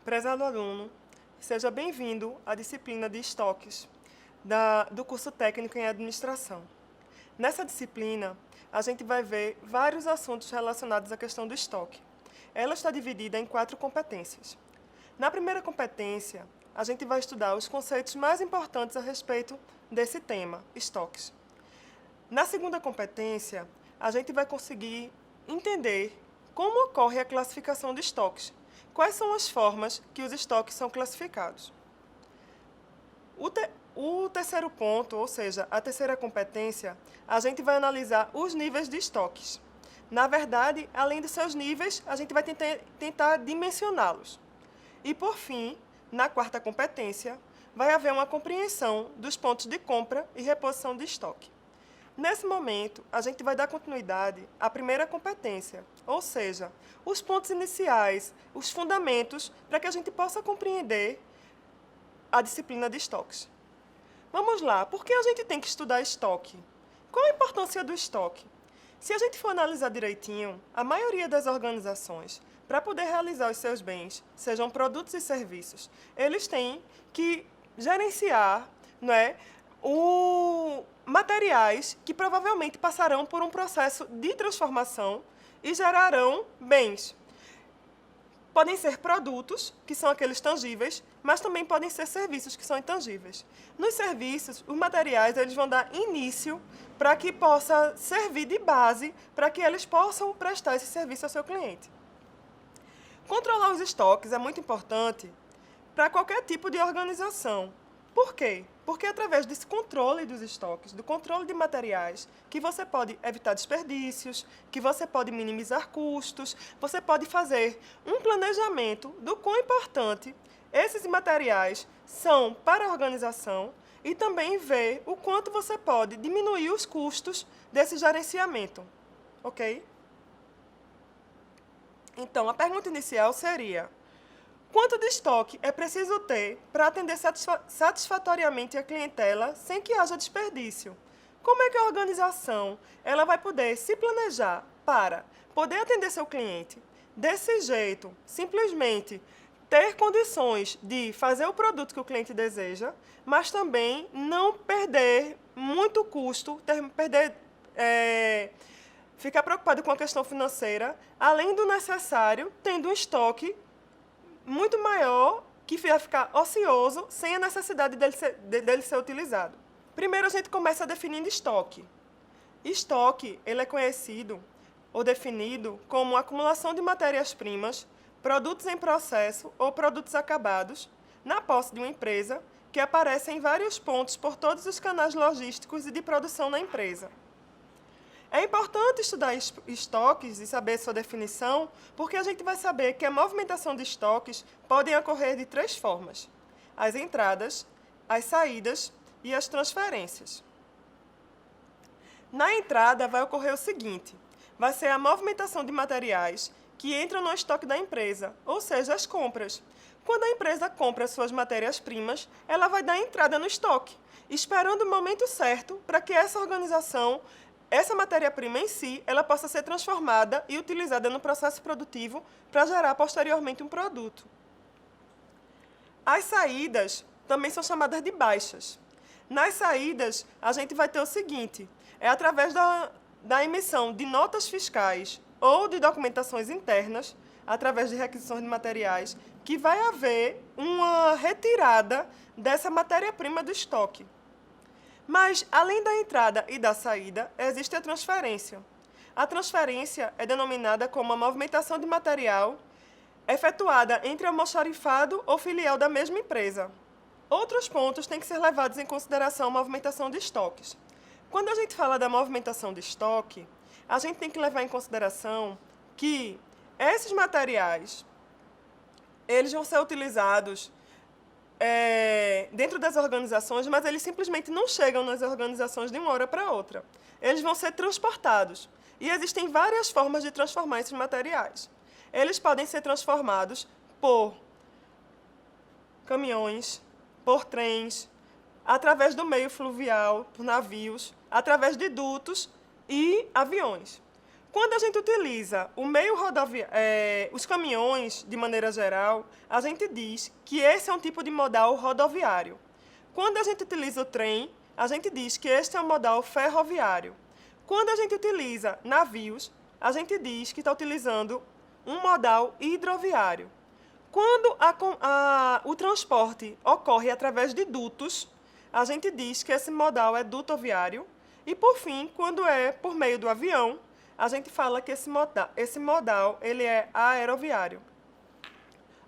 Prezado aluno, seja bem-vindo à disciplina de estoques do curso técnico em administração. Nessa disciplina, a gente vai ver vários assuntos relacionados à questão do estoque. Ela está dividida em 4 competências. Na primeira competência, a gente vai estudar os conceitos mais importantes a respeito desse tema, estoques. Na segunda competência, a gente vai conseguir entender como ocorre a classificação de estoques. Quais são as formas que os estoques são classificados? O terceiro ponto, ou seja, a terceira competência, a gente vai analisar os níveis de estoques. Na verdade, além dos seus níveis, a gente vai tentar dimensioná-los. E, por fim, na quarta competência, vai haver uma compreensão dos pontos de compra e reposição de estoque. Nesse momento, a gente vai dar continuidade à primeira competência, ou seja, os pontos iniciais, os fundamentos, para que a gente possa compreender a disciplina de estoques. Vamos lá, por que a gente tem que estudar estoque? Qual a importância do estoque? Se a gente for analisar direitinho, a maioria das organizações, para poder realizar os seus bens, sejam produtos e serviços, eles têm que gerenciar, materiais que provavelmente passarão por um processo de transformação e gerarão bens. Podem ser produtos, que são aqueles tangíveis, mas também podem ser serviços, que são intangíveis. Nos serviços, os materiais eles vão dar início para que possa servir de base para que eles possam prestar esse serviço ao seu cliente. Controlar os estoques é muito importante para qualquer tipo de organização. Por quê? Porque é através desse controle dos estoques, do controle de materiais, que você pode evitar desperdícios, que você pode minimizar custos, você pode fazer um planejamento do quão importante esses materiais são para a organização e também ver o quanto você pode diminuir os custos desse gerenciamento. Ok? Então, a pergunta inicial seria: quanto de estoque é preciso ter para atender satisfatoriamente a clientela sem que haja desperdício? Como é que a organização ela vai poder se planejar para poder atender seu cliente desse jeito, simplesmente ter condições de fazer o produto que o cliente deseja, mas também não perder muito custo, ficar preocupado com a questão financeira, além do necessário, tendo um estoque muito maior, que vai ficar ocioso, sem a necessidade dele ser utilizado. Primeiro, a gente começa definindo estoque. Estoque ele é conhecido ou definido como acumulação de matérias-primas, produtos em processo ou produtos acabados, na posse de uma empresa, que aparecem em vários pontos por todos os canais logísticos e de produção na empresa. É importante estudar estoques e saber sua definição, porque a gente vai saber que a movimentação de estoques pode ocorrer de 3 formas: as entradas, as saídas e as transferências. Na entrada vai ocorrer o seguinte: vai ser a movimentação de materiais que entram no estoque da empresa, ou seja, as compras. Quando a empresa compra suas matérias-primas, ela vai dar entrada no estoque, esperando o momento certo para que essa matéria-prima em si, ela possa ser transformada e utilizada no processo produtivo para gerar posteriormente um produto. As saídas também são chamadas de baixas. Nas saídas, a gente vai ter o seguinte: é através da emissão de notas fiscais ou de documentações internas, através de requisições de materiais, que vai haver uma retirada dessa matéria-prima do estoque. Mas, além da entrada e da saída, existe a transferência. A transferência é denominada como a movimentação de material efetuada entre almoxarifado ou filial da mesma empresa. Outros pontos têm que ser levados em consideração a movimentação de estoques. Quando a gente fala da movimentação de estoque, a gente tem que levar em consideração que esses materiais eles vão ser utilizados dentro das organizações, mas eles simplesmente não chegam nas organizações de uma hora para outra. Eles vão ser transportados. E existem várias formas de transformar esses materiais. Eles podem ser transformados por caminhões, por trens, através do meio fluvial, por navios, através de dutos e aviões. Quando a gente utiliza o meio rodoviário, os caminhões, de maneira geral, a gente diz que esse é um tipo de modal rodoviário. Quando a gente utiliza o trem, a gente diz que este é um modal ferroviário. Quando a gente utiliza navios, a gente diz que está utilizando um modal hidroviário. Quando o transporte ocorre através de dutos, a gente diz que esse modal é dutoviário. E, por fim, quando é por meio do avião, a gente fala que esse modal ele é aeroviário.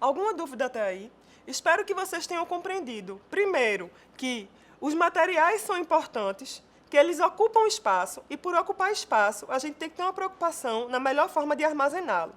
Alguma dúvida até aí? Espero que vocês tenham compreendido, primeiro, que os materiais são importantes, que eles ocupam espaço, e por ocupar espaço, a gente tem que ter uma preocupação na melhor forma de armazená-lo.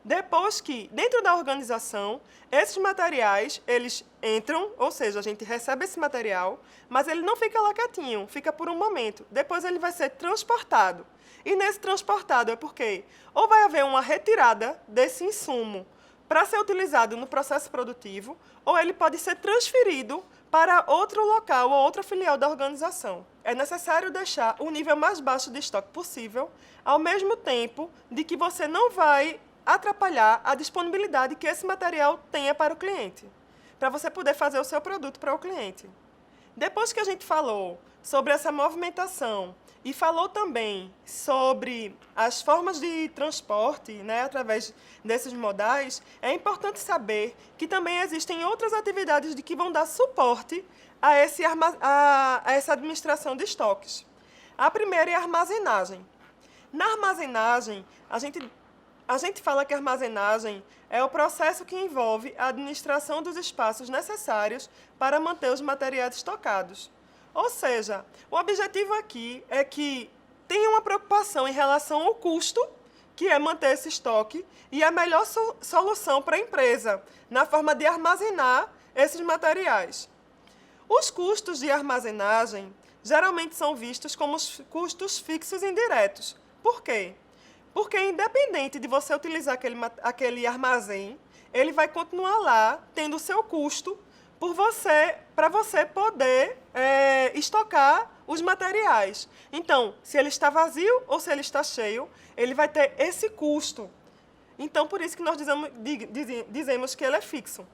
Depois que, dentro da organização, esses materiais, eles entram, ou seja, a gente recebe esse material, mas ele não fica lá quietinho, fica por um momento. Depois ele vai ser transportado. E nesse transportado é porque ou vai haver uma retirada desse insumo para ser utilizado no processo produtivo, ou ele pode ser transferido para outro local ou outra filial da organização. É necessário deixar o nível mais baixo de estoque possível, ao mesmo tempo de que você não vai atrapalhar a disponibilidade que esse material tenha para o cliente, para você poder fazer o seu produto para o cliente. Depois que a gente falou sobre essa movimentação e falou também sobre as formas de transporte, né, através desses modais, é importante saber que também existem outras atividades que vão dar suporte a essa administração de estoques. A primeira é a armazenagem. Na armazenagem, a gente fala que a armazenagem é o processo que envolve a administração dos espaços necessários para manter os materiais estocados. Ou seja, o objetivo aqui é que tenha uma preocupação em relação ao custo, que é manter esse estoque, e a melhor solução para a empresa, na forma de armazenar esses materiais. Os custos de armazenagem geralmente são vistos como os custos fixos indiretos. Por quê? Porque, independente de você utilizar aquele armazém, ele vai continuar lá, tendo o seu custo, para você poder estocar os materiais. Então, se ele está vazio ou se ele está cheio, ele vai ter esse custo. Então, por isso que nós dizemos que ele é fixo.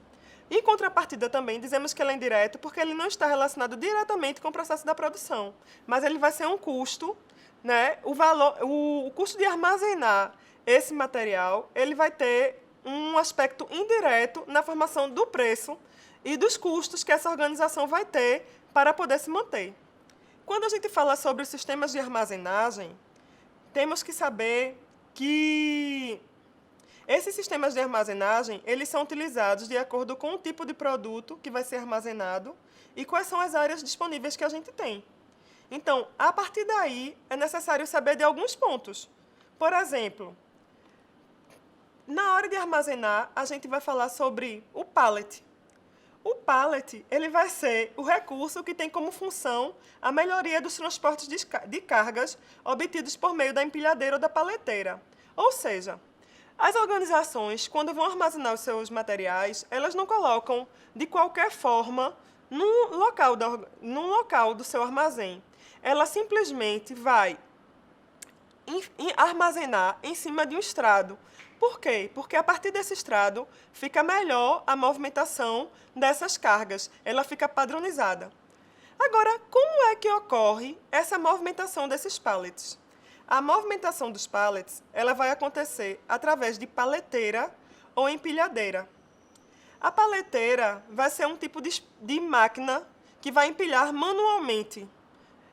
Em contrapartida, também dizemos que ele é indireto, porque ele não está relacionado diretamente com o processo da produção, mas ele vai ser um custo, né? O custo de armazenar esse material, ele vai ter um aspecto indireto na formação do preço e dos custos que essa organização vai ter para poder se manter. Quando a gente fala sobre os sistemas de armazenagem, temos que saber que esses sistemas de armazenagem, eles são utilizados de acordo com o tipo de produto que vai ser armazenado e quais são as áreas disponíveis que a gente tem. Então, a partir daí, é necessário saber de alguns pontos. Por exemplo, na hora de armazenar, a gente vai falar sobre o pallet. O pallet, ele vai ser o recurso que tem como função a melhoria dos transportes de cargas obtidos por meio da empilhadeira ou da paleteira. Ou seja, as organizações, quando vão armazenar os seus materiais, elas não colocam de qualquer forma num local do seu armazém. Ela simplesmente vai armazenar em cima de um estrado. Por quê? Porque a partir desse estrado fica melhor a movimentação dessas cargas, ela fica padronizada. Agora, como é que ocorre essa movimentação desses pallets? A movimentação dos pallets, ela vai acontecer através de paleteira ou empilhadeira. A paleteira vai ser um tipo de máquina que vai empilhar manualmente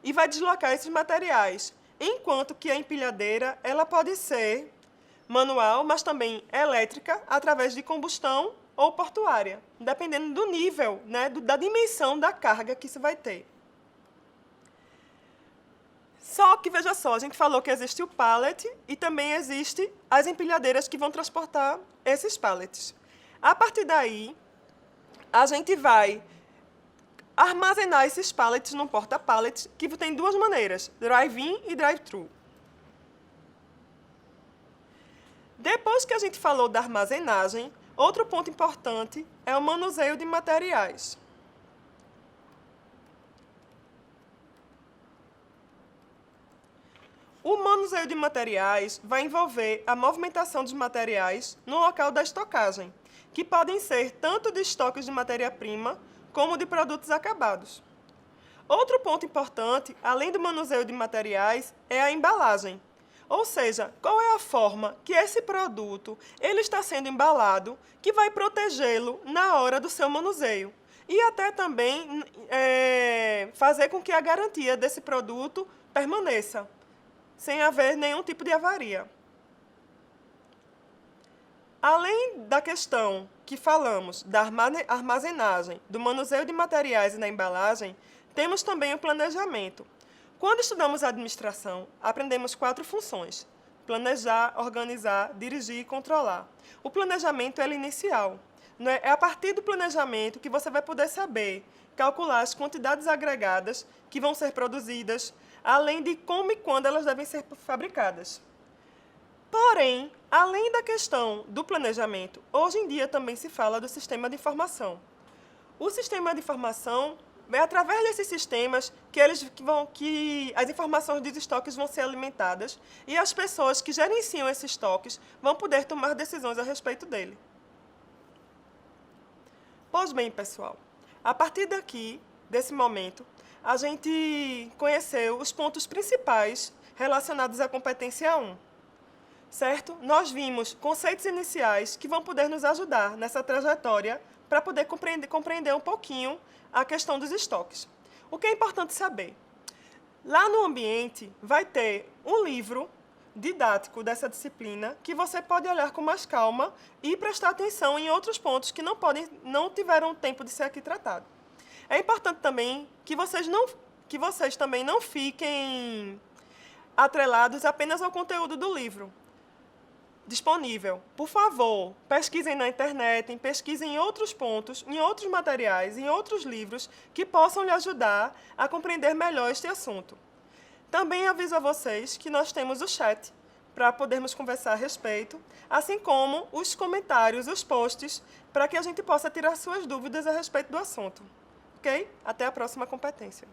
e vai deslocar esses materiais, enquanto que a empilhadeira ela pode ser manual, mas também elétrica, através de combustão ou portuária, dependendo do nível, né, da dimensão da carga que isso vai ter. Só que, veja só, a gente falou que existe o pallet e também existe as empilhadeiras que vão transportar esses pallets. A partir daí, a gente vai armazenar esses pallets num porta-pallets, que tem duas maneiras, drive-in e drive-thru. Depois que a gente falou da armazenagem, outro ponto importante é o manuseio de materiais. O manuseio de materiais vai envolver a movimentação dos materiais no local da estocagem, que podem ser tanto de estoques de matéria-prima como de produtos acabados. Outro ponto importante, além do manuseio de materiais, é a embalagem. Ou seja, qual é a forma que esse produto ele está sendo embalado que vai protegê-lo na hora do seu manuseio. E até também fazer com que a garantia desse produto permaneça, sem haver nenhum tipo de avaria. Além da questão que falamos da armazenagem, do manuseio de materiais e da embalagem, temos também o planejamento. Quando estudamos administração, aprendemos 4 funções: planejar, organizar, dirigir e controlar. O planejamento é inicial. É a partir do planejamento que você vai poder saber calcular as quantidades agregadas que vão ser produzidas, além de como e quando elas devem ser fabricadas. Porém, além da questão do planejamento, hoje em dia também se fala do sistema de informação. O sistema de informação é através desses sistemas que as informações dos estoques vão ser alimentadas e as pessoas que gerenciam esses estoques vão poder tomar decisões a respeito dele. Pois bem, pessoal, a partir desse momento, a gente conheceu os pontos principais relacionados à competência 1. Certo? Nós vimos conceitos iniciais que vão poder nos ajudar nessa trajetória para poder compreender um pouquinho a questão dos estoques. O que é importante saber? Lá no ambiente vai ter um livro didático dessa disciplina que você pode olhar com mais calma e prestar atenção em outros pontos que não tiveram tempo de ser aqui tratado. É importante também que vocês também não fiquem atrelados apenas ao conteúdo do livro disponível. Por favor, pesquisem na internet, pesquisem em outros pontos, em outros materiais, em outros livros que possam lhe ajudar a compreender melhor este assunto. Também aviso a vocês que nós temos o chat para podermos conversar a respeito, assim como os comentários, os posts, para que a gente possa tirar suas dúvidas a respeito do assunto. Ok? Até a próxima competência.